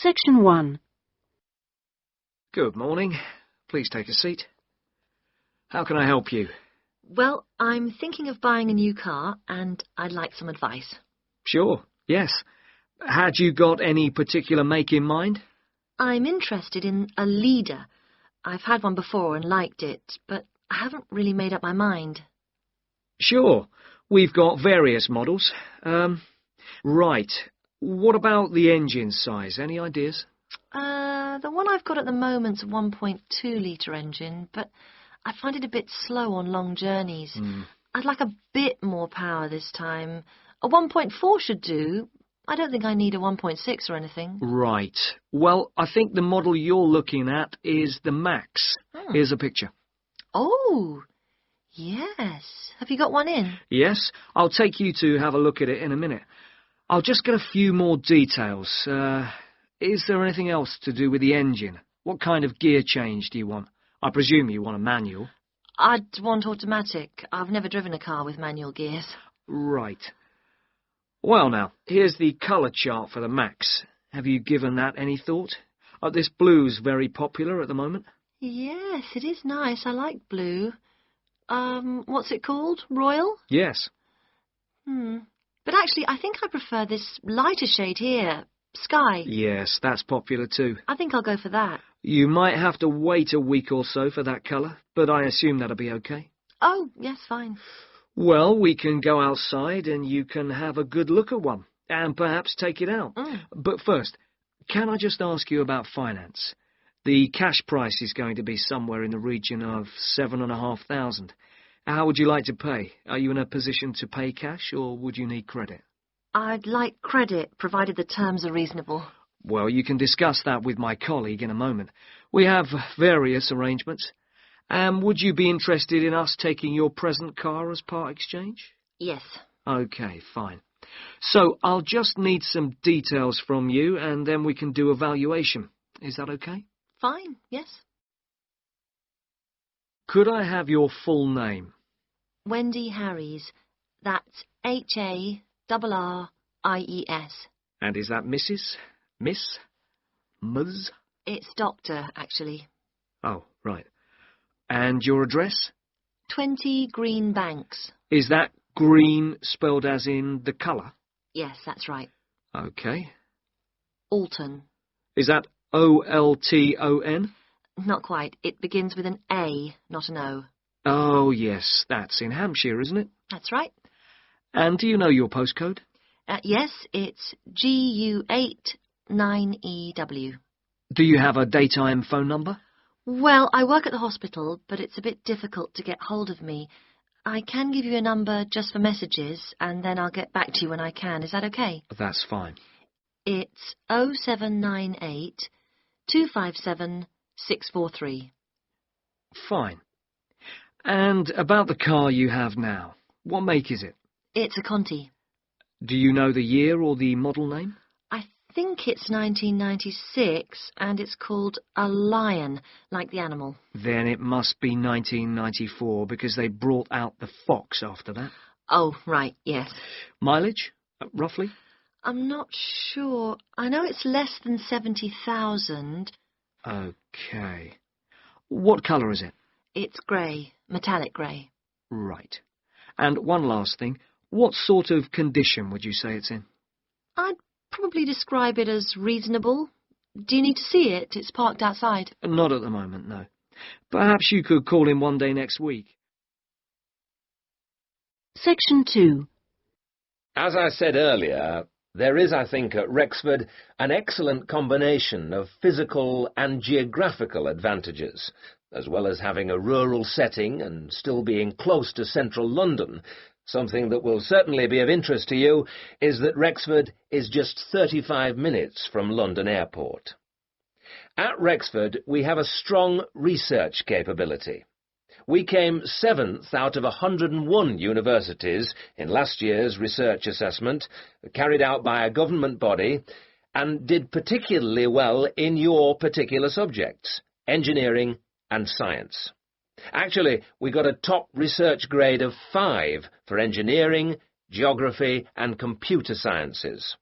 Section 1. Good morning. Please take a seat. How can I help you? Well, I'm thinking of buying a new car, and I'd like some advice. Sure, yes. Had you got any particular make in mind? I'm interested in a leader. I've had one before and liked it, but I haven't really made up my mind. Sure. We've got various models. Right. What about the engine size? Any ideas? The one I've got at the moment's a 1.2-litre engine, but I find it a bit slow on long journeys. I'd like a bit more power this time. A 1.4 should do. I don't think I need a 1.6 or anything. Right. Well, I think the model you're looking at is the Max. Here's a picture. Oh, yes. Have you got one in? Yes, I'll take you to have a look at it in a minute. I'll just get a few more details. Is there anything else to do with the engine? What kind of gear change do you want? I presume you want a manual. I'd want automatic. I've never driven a car with manual gears. Right. Well now, here's the colour chart for the Max. Have you given that any thought? This blue's very popular at the moment. Yes, it is nice. I like blue. What's it called? Royal? Yes. But actually, I think I prefer this lighter shade here. Sky. Yes, that's popular too. I think I'll go for that. You might have to wait a week or so for that colour, but I assume that'll be okay. Oh, yes, fine. Well, we can go outside and you can have a good look at one, and perhaps take it out. But first, can I just ask you about finance? The cash price is going to be somewhere in the region of 7,500. How would you like to pay? Are you in a position to pay cash, or would you need credit? I'd like credit, provided the terms are reasonable. Well, you can discuss that with my colleague in a moment. We have various arrangements. Would you be interested in us taking your present car as part exchange? Yes. OK, fine. So I'll just need some details from you, and then we can do a valuation. Is that OK? Fine, yes. Could I have your full name? Wendy Harries. That's Harries. And is that Mrs.? Miss? Ms? It's Doctor, actually. Oh, right. And your address? 20 Green Banks. Is that green spelled as in the colour? Yes, that's right. OK. Alton. Is that Olton? Not quite. It begins with an A, not an O. Oh, yes. That's in Hampshire, isn't it? That's right. And do you know your postcode? Yes, it's GU89EW. Do you have a daytime phone number? Well, I work at the hospital, but it's a bit difficult to get hold of me. I can give you a number just for messages, and then I'll get back to you when I can. Is that okay? That's fine. It's 0798 257 643. Fine. And about the car you have now, what make is it? It's a Conti. Do you know the year or the model name? I think it's 1996, and it's called a Lion, like the animal. Then it must be 1994, because they brought out the Fox after that. Oh, right, yes. Mileage, roughly? I'm not sure. I know it's less than 70,000. OK. What colour is it? It's grey, metallic grey. Right. And one last thing. What sort of condition would you say it's in? I'd probably describe it as reasonable. Do you need to see it? It's parked outside. Not at the moment, no. Perhaps you could call in one day next week. Section 2. As I said earlier, there is, I think, at Rexford an excellent combination of physical and geographical advantages, as well as having a rural setting and still being close to central London. Something that will certainly be of interest to you is that Rexford is just 35 minutes from London Airport. At Rexford, we have a strong research capability. We came 7th out of 101 universities in last year's research assessment, carried out by a government body, and did particularly well in your particular subjects, engineering and science. Actually, we got a top research grade of 5 for engineering, geography and computer sciences.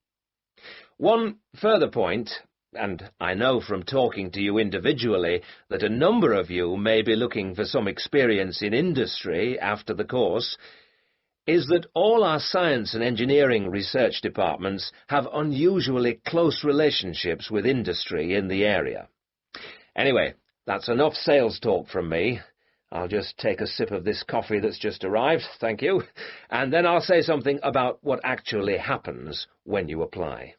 One further point, and I know from talking to you individually that a number of you may be looking for some experience in industry after the course, is that all our science and engineering research departments have unusually close relationships with industry in the area. Anyway, that's enough sales talk from me. I'll just take a sip of this coffee that's just arrived, thank you, and then I'll say something about what actually happens when you apply.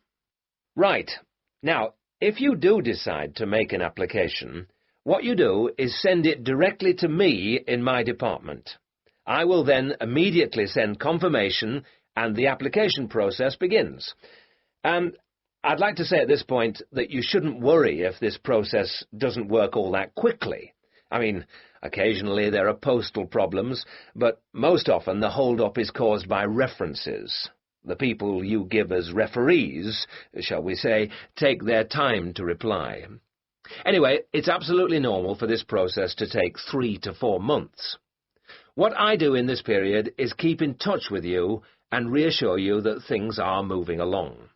Right, now, if you do decide to make an application, what you do is send it directly to me in my department. I will then immediately send confirmation and the application process begins. And I'd like to say at this point that you shouldn't worry if this process doesn't work all that quickly. I mean, occasionally there are postal problems, but most often the hold-up is caused by references. The people you give as referees, shall we say, take their time to reply. Anyway, it's absolutely normal for this process to take 3 to 4 months. What I do in this period is keep in touch with you and reassure you that things are moving along.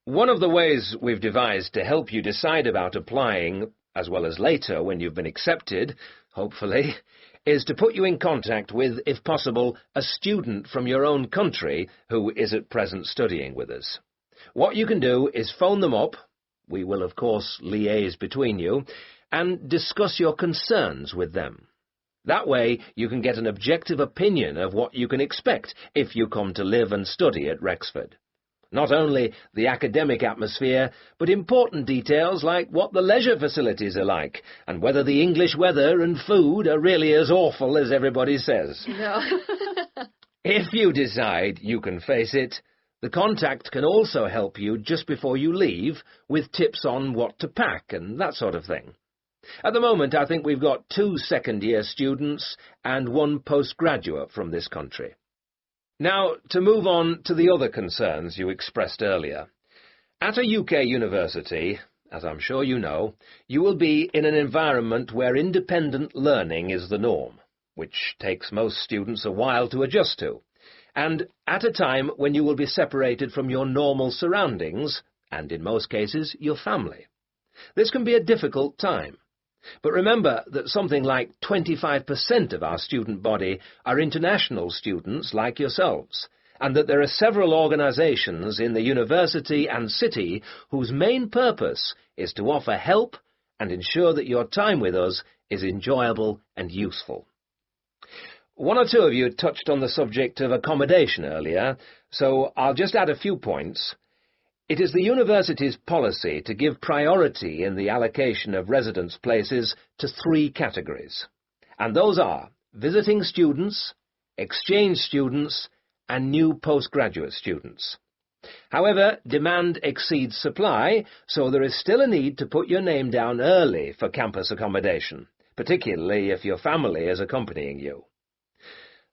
One of the ways we've devised to help you decide about applying, as well as later when you've been accepted, hopefully, is to put you in contact with, if possible, a student from your own country who is at present studying with us. What you can do is phone them up, we will of course liaise between you, and discuss your concerns with them. That way you can get an objective opinion of what you can expect if you come to live and study at Rexford. Not only the academic atmosphere, but important details like what the leisure facilities are like, and whether the English weather and food are really as awful as everybody says. No. If you decide you can face it, the contact can also help you just before you leave with tips on what to pack and that sort of thing. At the moment, I think we've got 2 second-year students and 1 postgraduate from this country. Now, to move on to the other concerns you expressed earlier. At a UK university, as I'm sure you know, you will be in an environment where independent learning is the norm, which takes most students a while to adjust to, and at a time when you will be separated from your normal surroundings, and in most cases, your family. This can be a difficult time. But remember that something like 25% of our student body are international students like yourselves, and that there are several organisations in the university and city whose main purpose is to offer help and ensure that your time with us is enjoyable and useful. 1 or 2 of you touched on the subject of accommodation earlier, so I'll just add a few points. It is the university's policy to give priority in the allocation of residence places to 3 categories, and those are visiting students, exchange students, and new postgraduate students. However, demand exceeds supply, so there is still a need to put your name down early for campus accommodation, particularly if your family is accompanying you.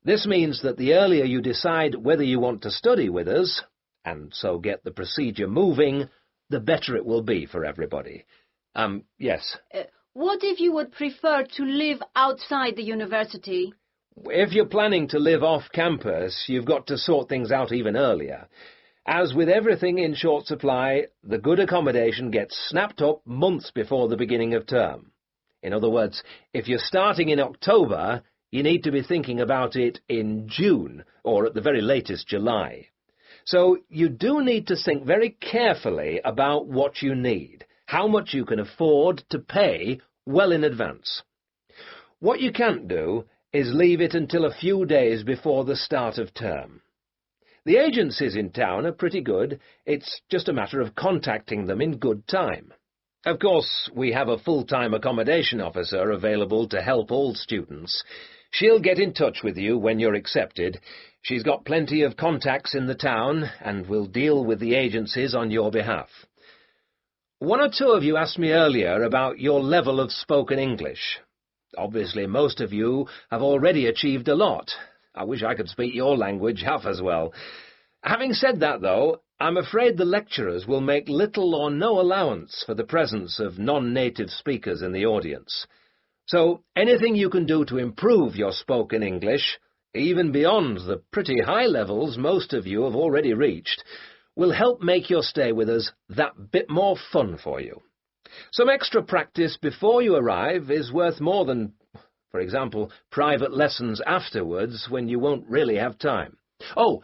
This means that the earlier you decide whether you want to study with us, and so get the procedure moving, the better it will be for everybody. Yes? What if you would prefer to live outside the university? If you're planning to live off campus, you've got to sort things out even earlier. As with everything in short supply, the good accommodation gets snapped up months before the beginning of term. In other words, if you're starting in October, you need to be thinking about it in June, or at the very latest July. So you do need to think very carefully about what you need, how much you can afford to pay well in advance. What you can't do is leave it until a few days before the start of term. The agencies in town are pretty good. It's just a matter of contacting them in good time. Of course, we have a full-time accommodation officer available to help all students. She'll get in touch with you when you're accepted. She's got plenty of contacts in the town and will deal with the agencies on your behalf. 1 or 2 of you asked me earlier about your level of spoken English. Obviously, most of you have already achieved a lot. I wish I could speak your language half as well. Having said that, though, I'm afraid the lecturers will make little or no allowance for the presence of non-native speakers in the audience. So anything you can do to improve your spoken English, even beyond the pretty high levels most of you have already reached, will help make your stay with us that bit more fun for you. Some extra practice before you arrive is worth more than, for example, private lessons afterwards when you won't really have time. Oh,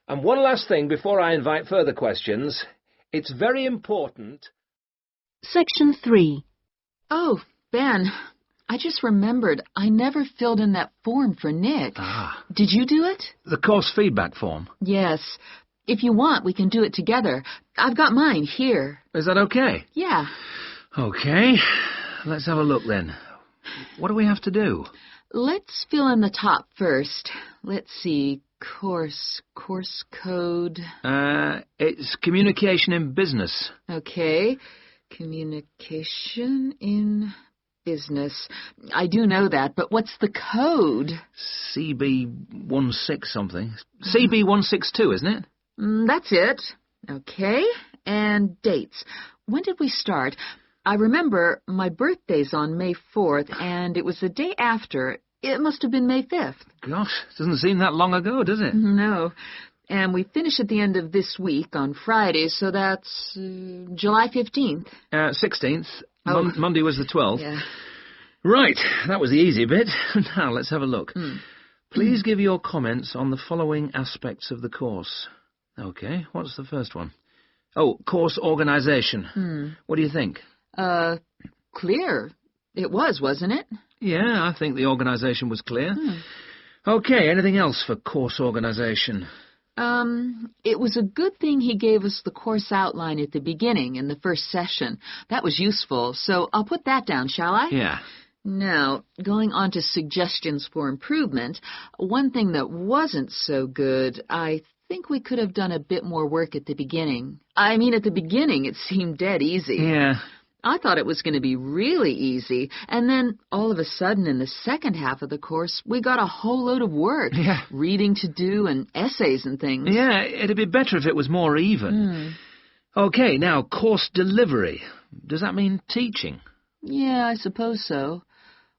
and one last thing before I invite further questions. It's very important... Section 3. Oh, Ben, I just remembered I never filled in that form for Nick. Ah. Did you do it? The course feedback form. Yes. If you want, we can do it together. I've got mine here. Is that okay? Yeah. Okay. Let's have a look then. What do we have to do? Let's fill in the top first. Let's see. Course code. It's communication in business. Okay. Communication in business. I do know that, but what's the code? CB16 something. CB162, isn't it? That's it. Okay. And dates. When did we start? I remember my birthday's on May 4th, and it was the day after. It must have been May 5th. Gosh, doesn't seem that long ago, does it? No. And we finish at the end of this week on Friday, so that's July 15th. 16th. Oh. Monday was the 12th. Yeah. Right, that was the easy bit. Now, let's have a look. Please give your comments on the following aspects of the course. Okay, what's the first one? Oh, course organisation. What do you think? Clear. It was, wasn't it? Yeah, I think the organisation was clear. Okay, anything else for course organisation? It was a good thing he gave us the course outline at the beginning in the first session. That was useful, so I'll put that down, shall I? Yeah. Now, going on to suggestions for improvement, one thing that wasn't so good, I think we could have done a bit more work at the beginning. I mean, at the beginning it seemed dead easy. Yeah. I thought it was going to be really easy, and then all of a sudden in the second half of the course, we got a whole load of work. Yeah. Reading to do and essays and things. Yeah, it'd be better if it was more even. Okay, now, course delivery. Does that mean teaching? Yeah, I suppose so.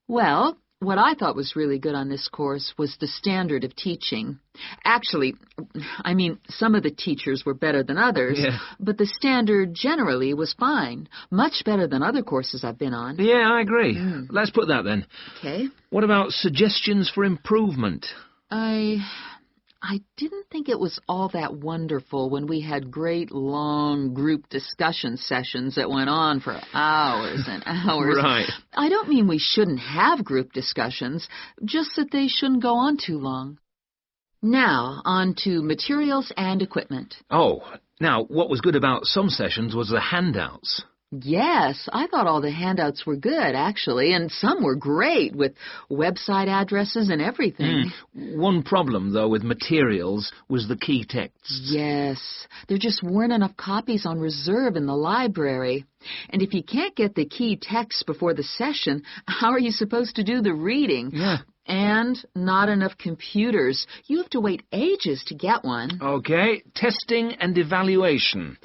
Well, what I thought was really good on this course was the standard of teaching. Actually, I mean, some of the teachers were better than others, but the standard generally was fine. Much better than other courses I've been on. Yeah, I agree. Let's put that then. Okay. What about suggestions for improvement? I didn't think it was all that wonderful when we had great, long group discussion sessions that went on for hours and hours. Right. I don't mean we shouldn't have group discussions, just that they shouldn't go on too long. Now, on to materials and equipment. Oh, now, what was good about some sessions was the handouts. Yes, I thought all the handouts were good, actually, and some were great, with website addresses and everything. One problem, though, with materials was the key texts. Yes, there just weren't enough copies on reserve in the library. And if you can't get the key text before the session, how are you supposed to do the reading? Yeah. And not enough computers. You have to wait ages to get one. Okay, testing and evaluation.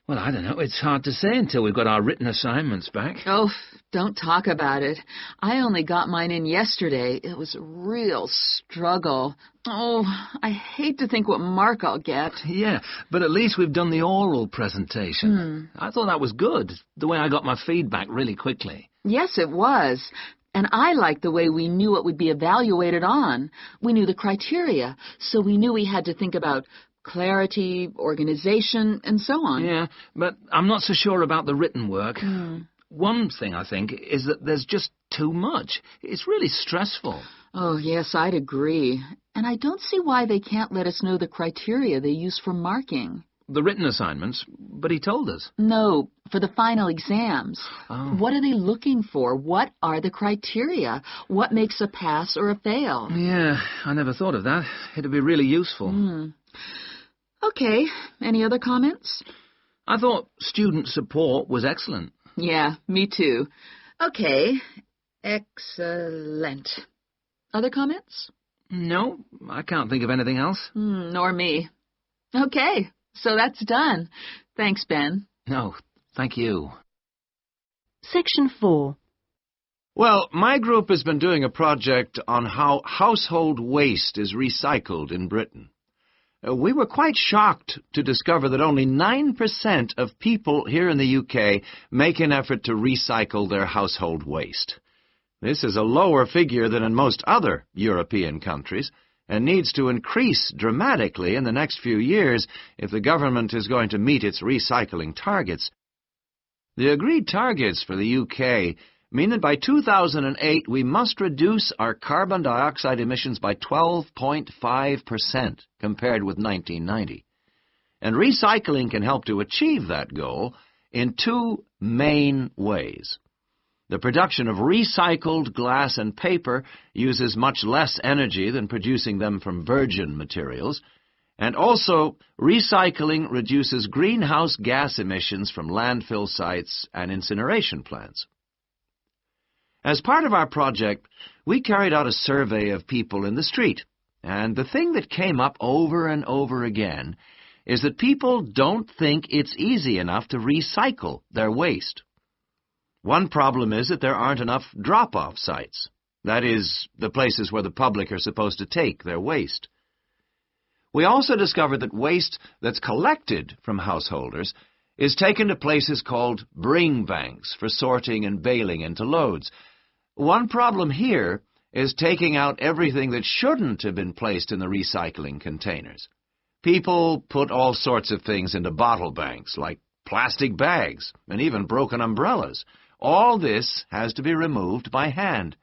Well, I don't know. It's hard to say until we've got our written assignments back. Oh, don't talk about it. I only got mine in yesterday. It was a real struggle. Oh, I hate to think what mark I'll get. Yeah, but at least we've done the oral presentation. I thought that was good, the way I got my feedback really quickly. Yes, it was. And I liked the way we knew it would be evaluated on. We knew the criteria, so we knew we had to think about clarity, organization, and so on. Yeah, but I'm not so sure about the written work. One thing, I think, is that there's just too much. It's really stressful. Oh, yes, I'd agree. And I don't see why they can't let us know the criteria they use for marking. The written assignments, but he told us. No, for the final exams. Oh. What are they looking for? What are the criteria? What makes a pass or a fail? Yeah, I never thought of that. It'd be really useful. Okay, any other comments? I thought student support was excellent. Yeah, me too. Okay, excellent. Other comments? No, I can't think of anything else. Nor me. Okay, so that's done. Thanks, Ben. No, thank you. Section 4. Well, my group has been doing a project on how household waste is recycled in Britain. we were quite shocked to discover that only 9% of people here in the UK make an effort to recycle their household waste. This is a lower figure than in most other European countries, and needs to increase dramatically in the next few years if the government is going to meet its recycling targets. The agreed targets for the UK mean that by 2008 we must reduce our carbon dioxide emissions by 12.5% compared with 1990. And recycling can help to achieve that goal in two main ways. The production of recycled glass and paper uses much less energy than producing them from virgin materials, and also recycling reduces greenhouse gas emissions from landfill sites and incineration plants. As part of our project, we carried out a survey of people in the street, and the thing that came up over and over again is that people don't think it's easy enough to recycle their waste. One problem is that there aren't enough drop-off sites. That is, the places where the public are supposed to take their waste. We also discovered that waste that's collected from householders is taken to places called bring banks for sorting and baling into loads. One problem here is taking out everything that shouldn't have been placed in the recycling containers. People put all sorts of things into bottle banks, like plastic bags and even broken umbrellas. All this has to be removed by hand.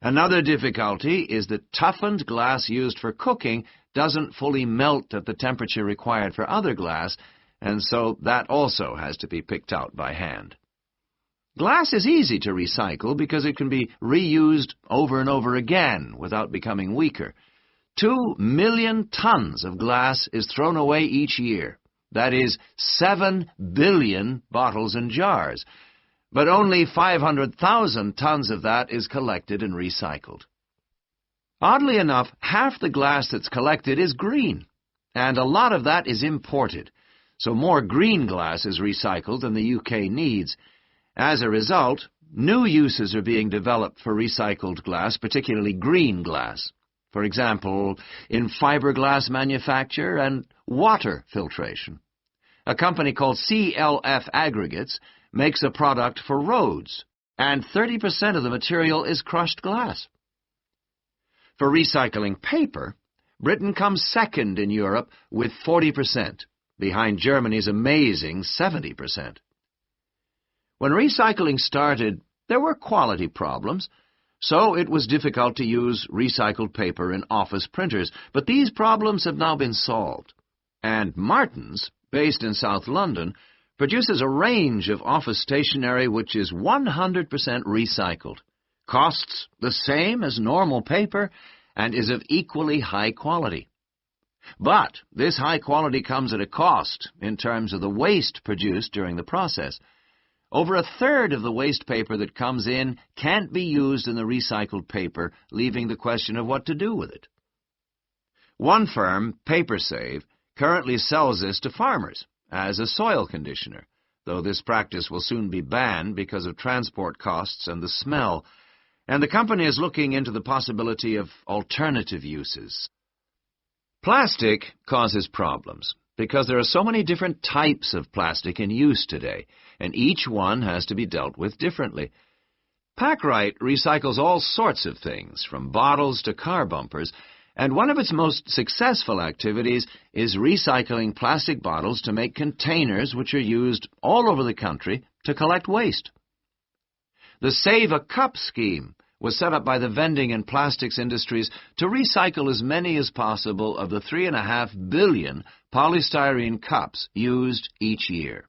Another difficulty is that toughened glass used for cooking doesn't fully melt at the temperature required for other glass, and so that also has to be picked out by hand. Glass is easy to recycle because it can be reused over and over again without becoming weaker. 2 million tons of glass is thrown away each year. That is 7 billion bottles and jars. But only 500,000 tons of that is collected and recycled. Oddly enough, half the glass that's collected is green, and a lot of that is imported, so more green glass is recycled than the UK needs. As a result, new uses are being developed for recycled glass, particularly green glass. For example, in fiberglass manufacture and water filtration. A company called CLF Aggregates makes a product for roads, and 30% of the material is crushed glass. For recycling paper, Britain comes second in Europe with 40%, behind Germany's amazing 70%. When recycling started, there were quality problems, so it was difficult to use recycled paper in office printers, but these problems have now been solved. And Martin's, based in South London, produces a range of office stationery which is 100% recycled, costs the same as normal paper, and is of equally high quality. But this high quality comes at a cost in terms of the waste produced during the process. Over a third of the waste paper that comes in can't be used in the recycled paper, leaving the question of what to do with it. One firm, PaperSave, currently sells this to farmers as a soil conditioner, though this practice will soon be banned because of transport costs and the smell, and the company is looking into the possibility of alternative uses. Plastic causes problems because there are so many different types of plastic in use today, and each one has to be dealt with differently. Packrite recycles all sorts of things, from bottles to car bumpers, and one of its most successful activities is recycling plastic bottles to make containers which are used all over the country to collect waste. The Save a Cup scheme was set up by the vending and plastics industries to recycle as many as possible of the 3.5 billion polystyrene cups used each year.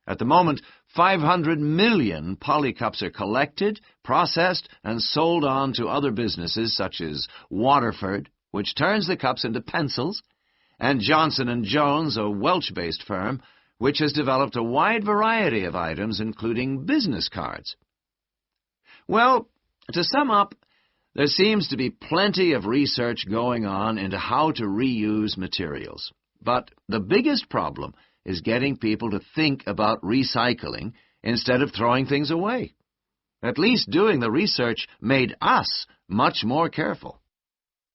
At the moment, 500 million polycups are collected, processed, and sold on to other businesses such as Waterford, which turns the cups into pencils, and Johnson & Jones, a Welsh-based firm, which has developed a wide variety of items, including business cards. Well, to sum up, there seems to be plenty of research going on into how to reuse materials. But the biggest problem is getting people to think about recycling instead of throwing things away. At least doing the research made us much more careful.